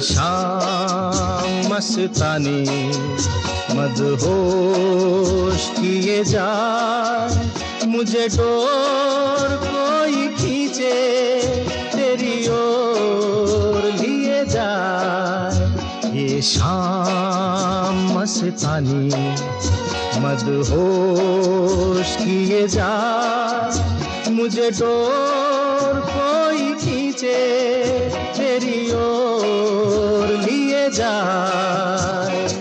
शाम मस्तानी मदहोश किए जाए, मुझे डोर कोई खींचे तेरी ओर लिए जाए। ये शाम मस्तानी मदहोश किए जाए, मुझे डोर कोई खींचे तेरी ओर लिए जाए।